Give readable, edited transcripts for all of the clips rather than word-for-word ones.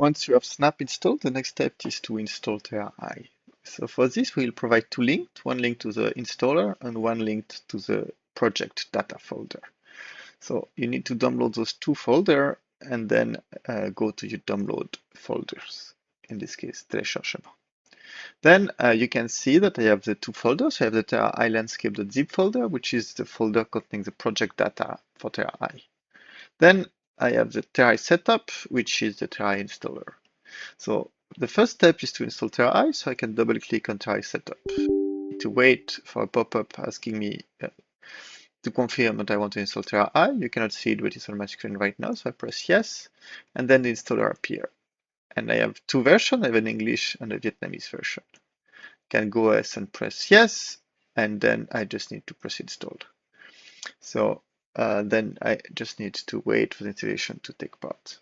Once you have Snap installed, the next step is to install Terra-i. So for this, we'll provide two links, one link to the installer and one link to the project data folder. So you need to download those two folders and then go to your download folders, in this case, téléchargement. Then you can see that I have the two folders. I have the iLandscape.zip folder, which is the folder containing the project data for Terra-i. Then I have the Terra-i setup, which is the Terra-i installer. So the first step is to install Terra-i, so I can double click on Terra-i setup. To wait for a pop-up asking me to confirm that I want to install Terra-i. You cannot see it, but it's on my screen right now, so I press yes, and then the installer appears. And I have two versions, I have an English and a Vietnamese version. Can go ahead and press yes, and then I just need to press install. So then I just need to wait for the installation to take part.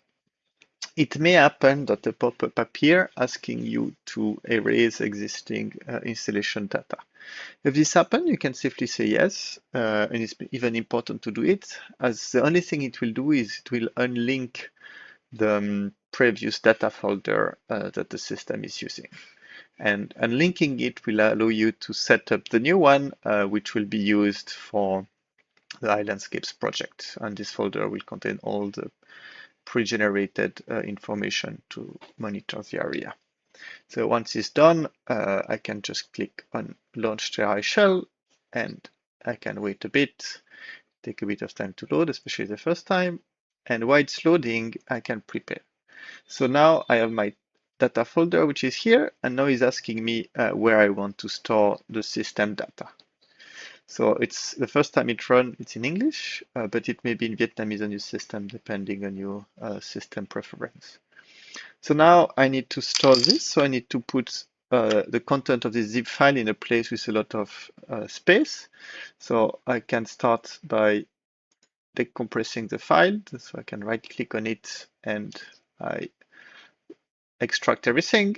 It may happen that a pop-up appears asking you to erase existing installation data. If this happens, you can safely say yes, and it's even important to do it, as the only thing it will do is it will unlink the previous data folder that the system is using. And unlinking it will allow you to set up the new one, which will be used for the iLandscapes project. And this folder will contain all the pre-generated information to monitor the area. So once it's done, I can just click on Launch Terra-i Shell, and I can wait a bit, take a bit of time to load, especially the first time. And while it's loading, I can prepare. So now I have my data folder, which is here, and now it's asking me where I want to store the system data. So it's the first time it runs, it's in English, but it may be in Vietnamese on your system, depending on your system preference. So now I need to store this, so I need to put the content of this zip file in a place with a lot of space. So I can start by decompressing the file, so I can right click on it and I extract everything.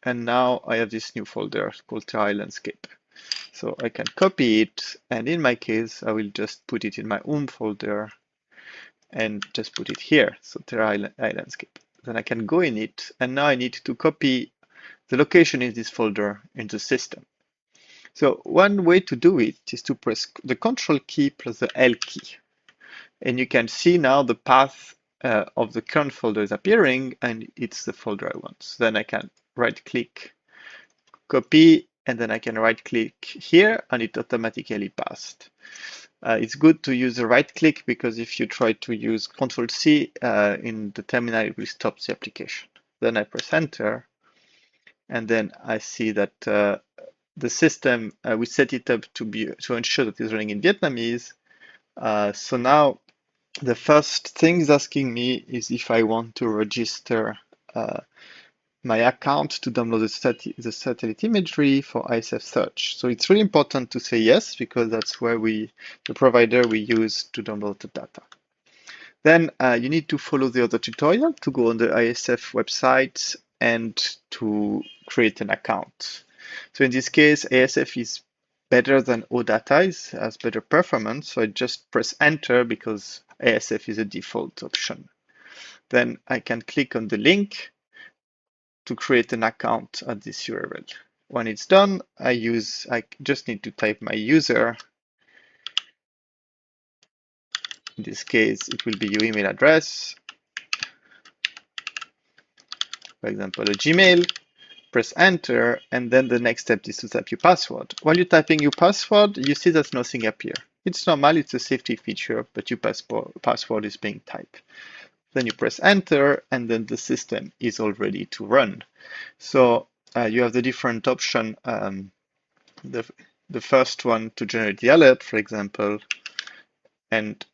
And now I have this new folder called Terra-i Landscape. So I can copy it, and in my case, I will just put it in my home folder and just put it here, so Terra-i Landscape. Then I can go in it, and now I need to copy the location in this folder in the system. So one way to do it is to press the Control key plus the L key. And you can see now the path of the current folder is appearing, and it's the folder I want. So then I can right-click, copy, and then I can right-click here, and it automatically passed. It's good to use the right-click, because if you try to use Control-C in the terminal, it will stop the application. Then I press Enter, and then I see that the system, we set it up to ensure that it's running in Vietnamese. So now the first thing is asking me is if I want to register my account to download the satellite imagery for ISF search. So it's really important to say yes, because that's where the provider we use to download the data. Then you need to follow the other tutorial to go on the ISF website and to create an account. So in this case, ISF is better than OData, it has better performance. So I just press enter because ISF is a default option. Then I can click on the link to create an account at this URL. When it's done, I just need to type my user. In this case, it will be your email address. For example, a Gmail. Press enter, and then the next step is to type your password. While you're typing your password, you see that nothing appears. It's normal, it's a safety feature, but your password is being typed. Then you press enter, and then the system is all ready to run. So you have the different option. The first one to generate the alert, for example, and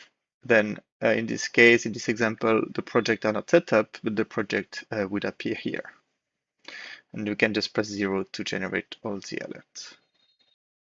then in this case, in this example, the project are not set up, but the project would appear here. And you can just press 0 to generate all the alerts.